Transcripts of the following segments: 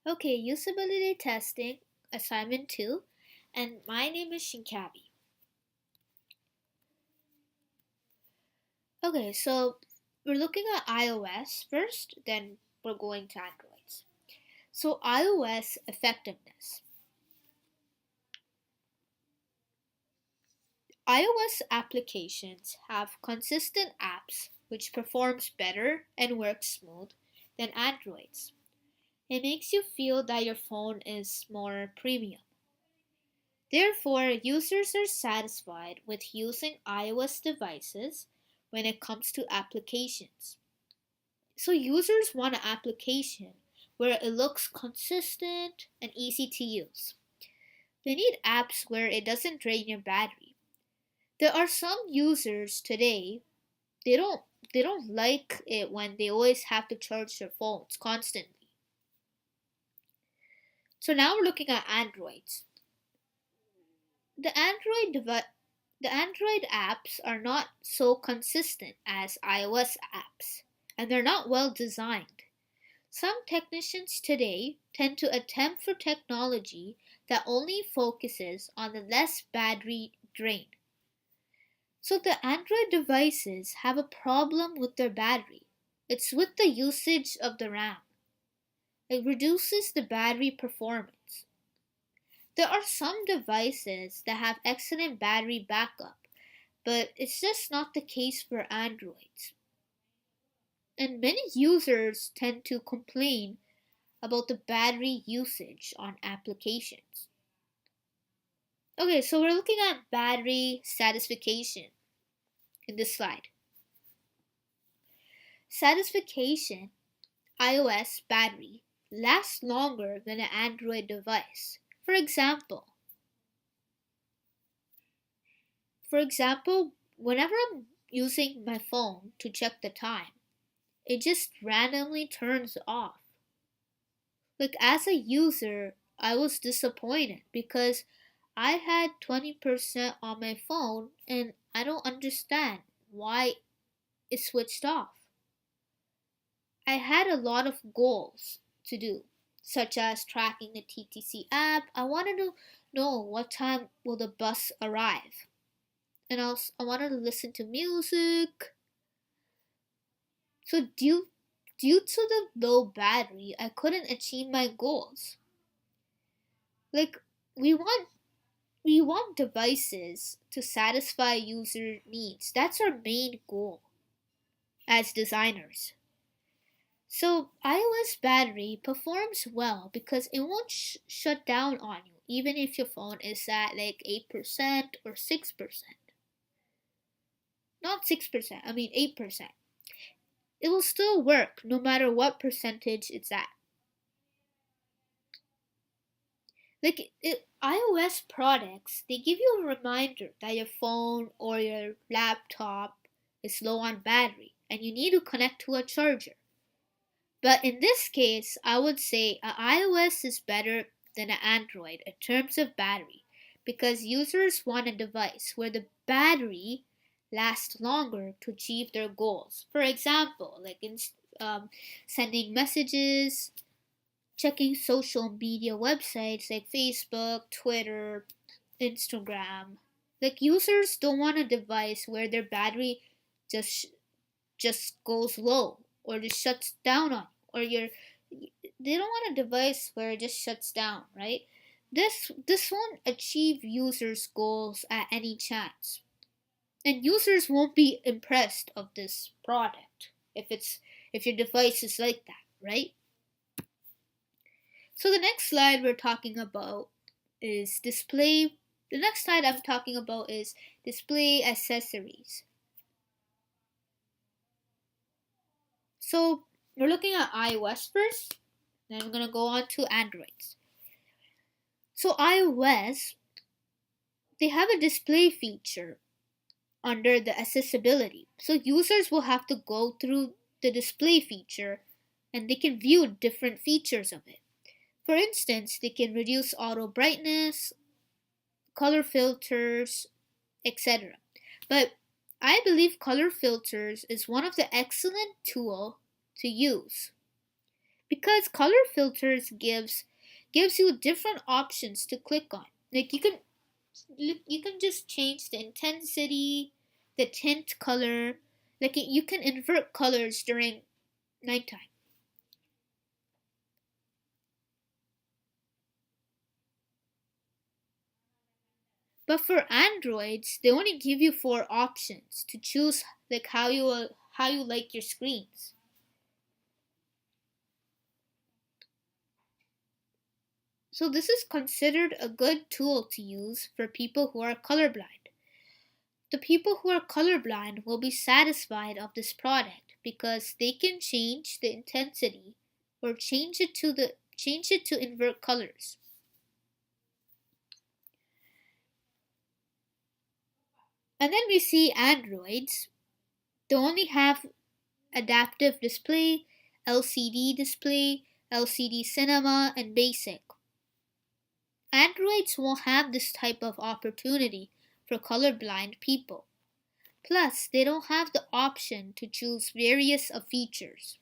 Okay, usability testing, assignment 2, and my name is Shinkabi. Okay, so we're looking at iOS first, then we're going to Androids. So, iOS effectiveness. iOS applications have consistent apps which performs better and works smooth than Androids. It makes you feel that your phone is more premium. Therefore, users are satisfied with using iOS devices when it comes to applications. So, users want an application where it looks consistent and easy to use. They need apps where it doesn't drain your battery. There are some users today, they don't they don't like it when they always have to charge their phones constantly. So now we're looking at Androids. The Android apps are not so consistent as iOS apps, and they're not well designed. Some technicians today tend to attempt for technology that only focuses on the less battery drain. So the Android devices have a problem with their battery. It's with the usage of the RAM. It reduces the battery performance. There are some devices that have excellent battery backup, but it's just not the case for Androids. And many users tend to complain about the battery usage on applications. Okay, so we're looking at battery satisfaction in this slide. Satisfaction, iOS battery, lasts longer than an Android device. For example, whenever I'm using my phone to check the time, it just randomly turns off. Like as a user, I was disappointed because I had 20% on my phone and I don't understand why it switched off. I had a lot of goals to do, such as tracking the TTC app. I wanted to know what time will the bus arrive. And I wanted to listen to music. So due to the low battery, I couldn't achieve my goals. Like we want we want devices to satisfy user needs. That's our main goal as designers. So iOS battery performs well because it won't shut down on you even if your phone is at like 8% or 6%. Not 6%, I mean 8%. It will still work no matter what percentage it's at. iOS products, they give you a reminder that your phone or your laptop is low on battery and you need to connect to a charger. But in this case, I would say iOS is better than an Android in terms of battery because users want a device where the battery lasts longer to achieve their goals. For example, um, sending messages, checking social media websites like Facebook, Twitter, Instagram. Like users don't want a device where their battery just just goes low or just shuts down on or your they don't want a device where it just shuts down, right? This won't achieve users' goals at any chance. And users won't be impressed of this product if your device is like that, right? So the next slide we're talking about is display. The next slide I'm talking about is display accessories. So we're looking at iOS first, then I'm going to go on to Androids. So iOS, they have a display feature under the accessibility. So users will have to go through the display feature and they can view different features of it. For instance, they can reduce auto brightness, color filters, etc. But I believe color filters is one of the excellent tool to use because color filters gives you different options to click on. Like you can just change the intensity, the tint color. Like you can invert colors during nighttime. But for Androids, they only give you four options to choose, like how you like your screens. So this is considered a good tool to use for people who are colorblind. The people who are colorblind will be satisfied of this product because they can change the intensity or change it to invert colors. And then we see Androids. They only have adaptive display, LCD display, LCD cinema, and basic. Androids won't have this type of opportunity for colorblind people. Plus, they don't have the option to choose various of features.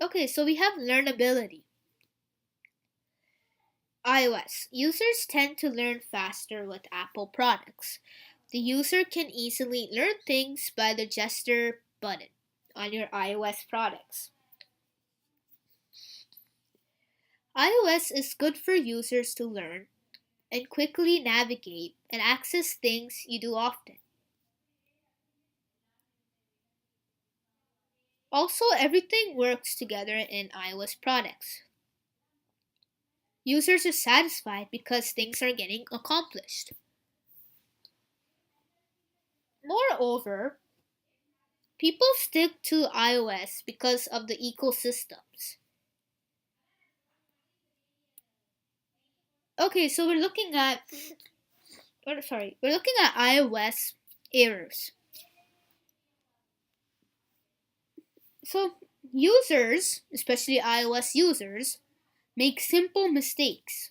Okay, so we have learnability. iOS. Users tend to learn faster with Apple products. The user can easily learn things by the gesture button on your iOS products. iOS is good for users to learn and quickly navigate and access things you do often. Also, everything works together in iOS products. Users are satisfied because things are getting accomplished. Moreover, people stick to iOS because of the ecosystems. Okay, so we're looking at iOS errors. So users, especially iOS users, make simple mistakes.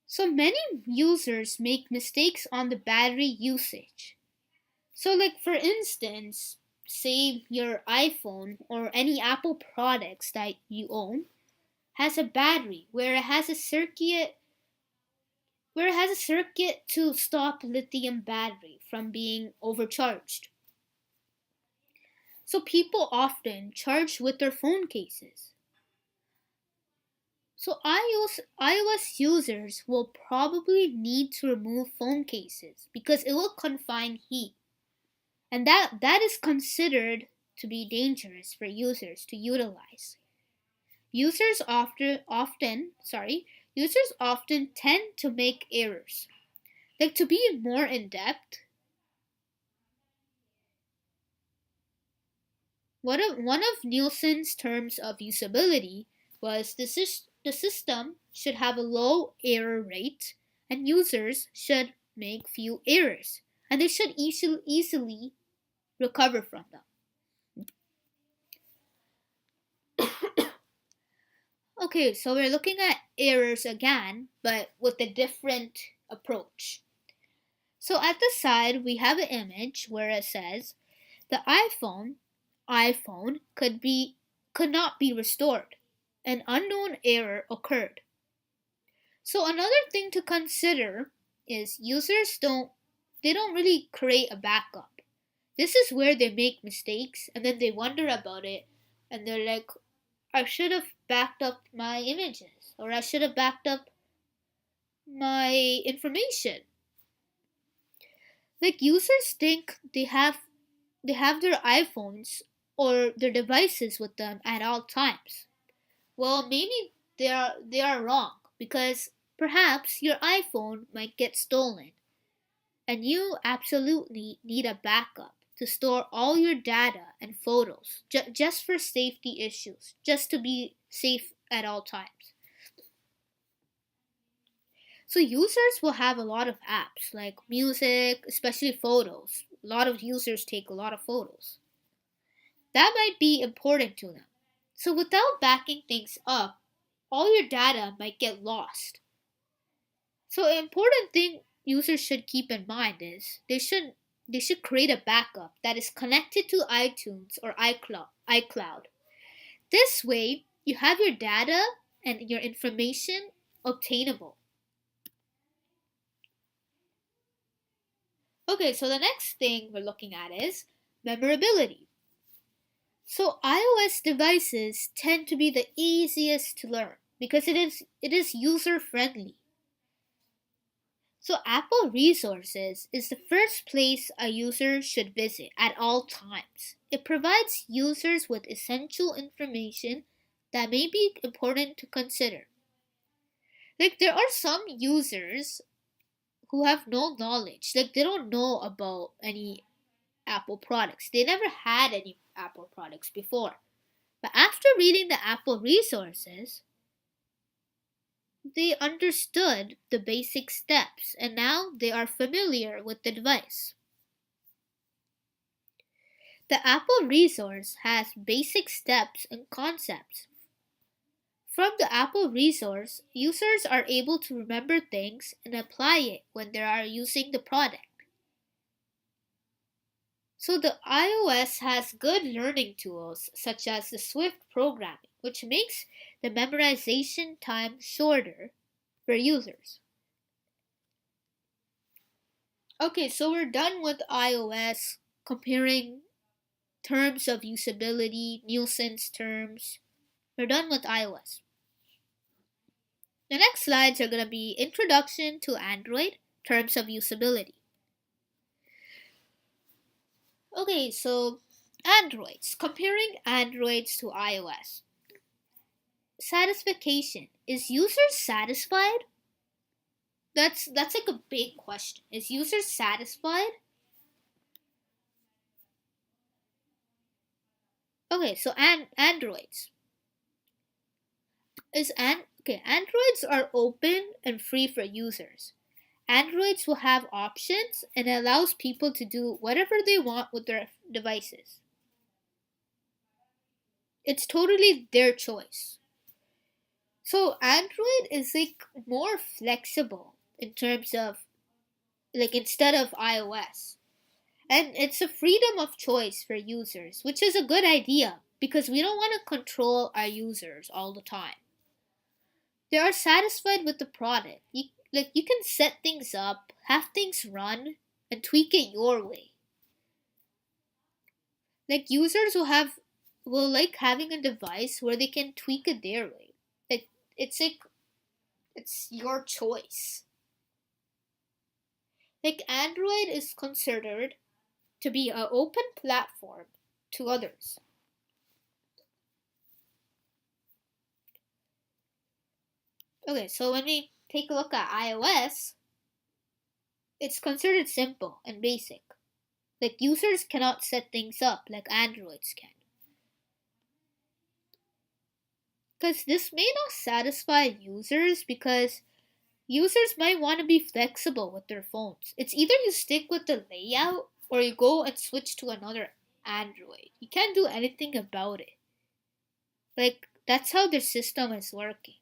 So many users make mistakes on the battery usage. So like for instance, say your iPhone or any Apple products that you own has a battery where it has a circuit to stop lithium battery from being overcharged. So people often charge with their phone cases. So iOS users will probably need to remove phone cases because it will confine heat. And that is considered to be dangerous for users to utilize. Users often tend to make errors. Like to be more in depth, one of Nielsen's terms of usability was the system should have a low error rate and users should make few errors and they should easily recover from them. Okay, so we're looking at errors again, but with a different approach. So at the side, we have an image where it says the iPhone could not be restored. An unknown error occurred. So another thing to consider is users don't really create a backup. This is where they make mistakes and then they wonder about it and they're like, I should have backed up my images or I should have backed up my information. Like users think they have their iPhones or their devices with them at all times. Well, maybe they are wrong because perhaps your iPhone might get stolen and you absolutely need a backup to store all your data and photos just for safety issues, just to be safe at all times. So users will have a lot of apps like music, especially photos. A lot of users take a lot of photos. That might be important to them. So without backing things up, all your data might get lost. So an important thing users should keep in mind is they should create a backup that is connected to iTunes or iCloud. This way, you have your data and your information obtainable. Okay, so the next thing we're looking at is memorability. So iOS devices tend to be the easiest to learn because it is user friendly. So Apple Resources is the first place a user should visit at all times. It provides users with essential information that may be important to consider. Like there are some users who have no knowledge, like they don't know about any Apple products. They never had any Apple products before. But after reading the Apple Resources, they understood the basic steps and now they are familiar with the device. The Apple resource has basic steps and concepts. From the Apple resource, users are able to remember things and apply it when they are using the product. So the iOS has good learning tools such as the Swift programming, which makes the memorization time shorter for users. Okay, so we're done with iOS comparing terms of usability, nuisance terms. We're done with iOS. The next slides are going to be Introduction to Android, Terms of Usability. Okay, so Androids, comparing Androids to iOS. Satisfaction. Is users satisfied? That's like a big question. Is users satisfied? Okay, so Androids. Androids are open and free for users. Androids will have options and allows people to do whatever they want with their devices. It's totally their choice. So Android is like more flexible in terms of like instead of iOS. And it's a freedom of choice for users, which is a good idea because we don't want to control our users all the time. They are satisfied with the product. You can set things up, have things run, and tweak it your way. Like users will like having a device where they can tweak it their way. Like it's your choice. Like Android is considered to be an open platform to others. Okay, so when we take a look at iOS, it's considered simple and basic. Like users cannot set things up like Androids can. Because this may not satisfy users because users might want to be flexible with their phones. It's either you stick with the layout or you go and switch to another Android. You can't do anything about it. Like, that's how their system is working.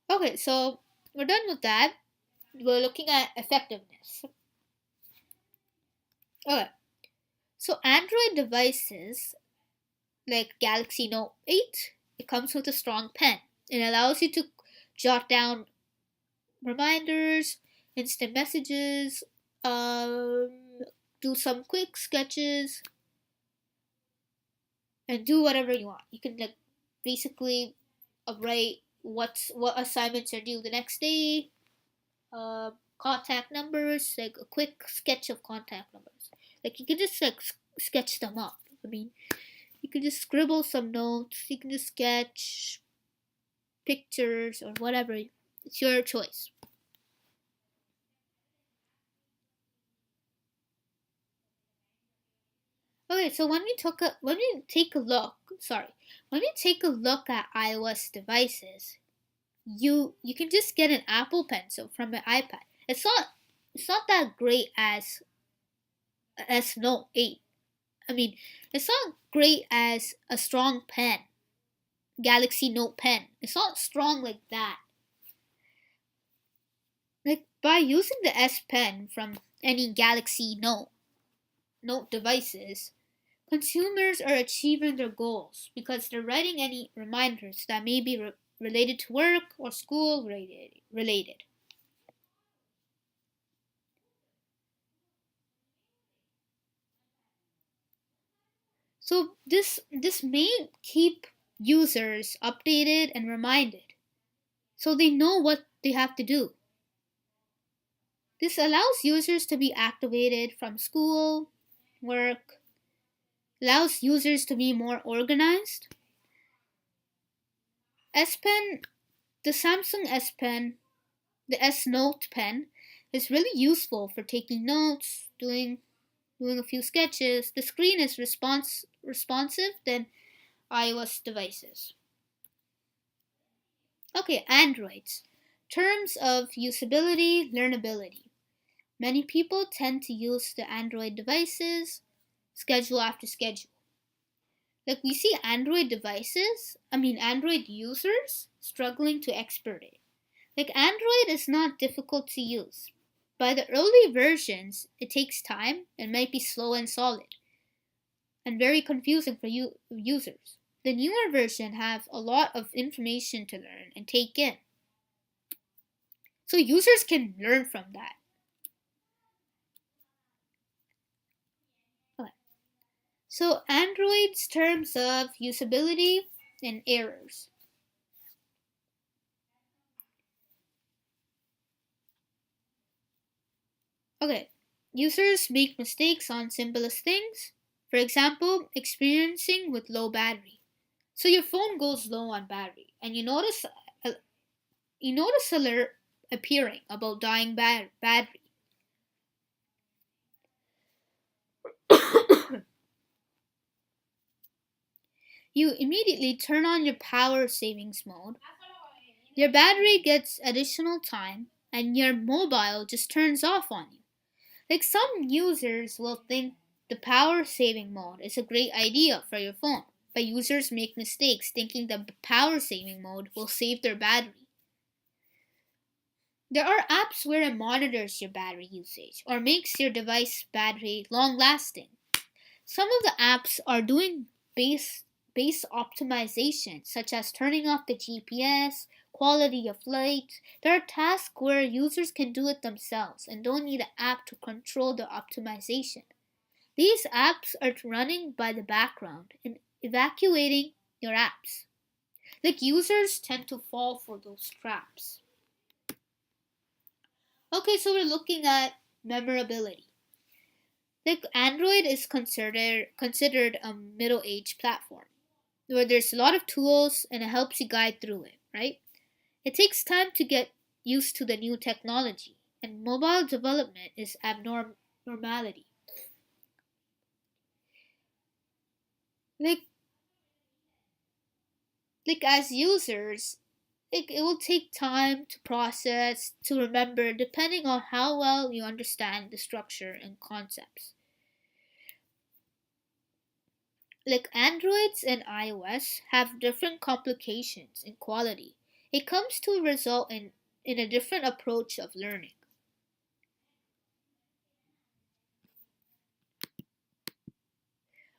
Okay, so we're done with that. We're looking at effectiveness. Okay, so Android devices like Galaxy Note 8, it comes with a strong pen. It allows you to jot down reminders, instant messages, do some quick sketches, and do whatever you want. You can like basically write what assignments are due the next day, contact numbers, like a quick sketch of contact numbers. Like you can just like sketch them up. I mean, you can just scribble some notes. You can just sketch pictures or whatever. It's your choice. Okay, so when we take a look at iOS devices, You can just get an Apple Pencil from an iPad. It's not that great as Note 8. I mean, it's not great as a strong pen, Galaxy Note pen. It's not strong like that. Like by using the S Pen from any Galaxy Note devices, consumers are achieving their goals because they're writing any reminders that may be related to work or school related. So this may keep users updated and reminded so they know what they have to do. This allows users to be activated from school, work, allows users to be more organized. S Pen, the Samsung S Pen, the S Note pen is really useful for taking notes, doing a few sketches. The screen is responsive than iOS devices. Okay, Androids. Terms of usability, learnability. Many people tend to use the Android devices schedule after schedule. Like we see Android users struggling to expert it. Like Android is not difficult to use. By the early versions, it takes time and might be slow and solid and very confusing for users. The newer version have a lot of information to learn and take in. So users can learn from that. Okay. So Android's terms of usability and errors. Okay. Users make mistakes on simplest things. For example, experiencing with low battery. So your phone goes low on battery and you notice alert appearing about dying battery. You immediately turn on your power savings mode. Your battery gets additional time and your mobile just turns off on you. Like some users will think the power saving mode is a great idea for your phone, but users make mistakes thinking the power saving mode will save their battery. There are apps where it monitors your battery usage or makes your device battery long lasting. Some of the apps are doing base optimization, such as turning off the GPS, quality of light. There are tasks where users can do it themselves and don't need an app to control the optimization. These apps are running by the background and evacuating your apps. Like users tend to fall for those traps. Okay, so we're looking at memorability. Like Android is considered a middle-aged platform where there's a lot of tools and it helps you guide through it, right? It takes time to get used to the new technology, and mobile development is abnormality. Like as users, it will take time to process, to remember, depending on how well you understand the structure and concepts. Like Androids and iOS have different complications in quality. It comes to result in a different approach of learning.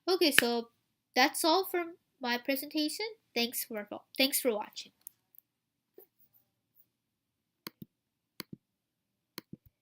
Okay, so that's all from my presentation. Thanks for watching.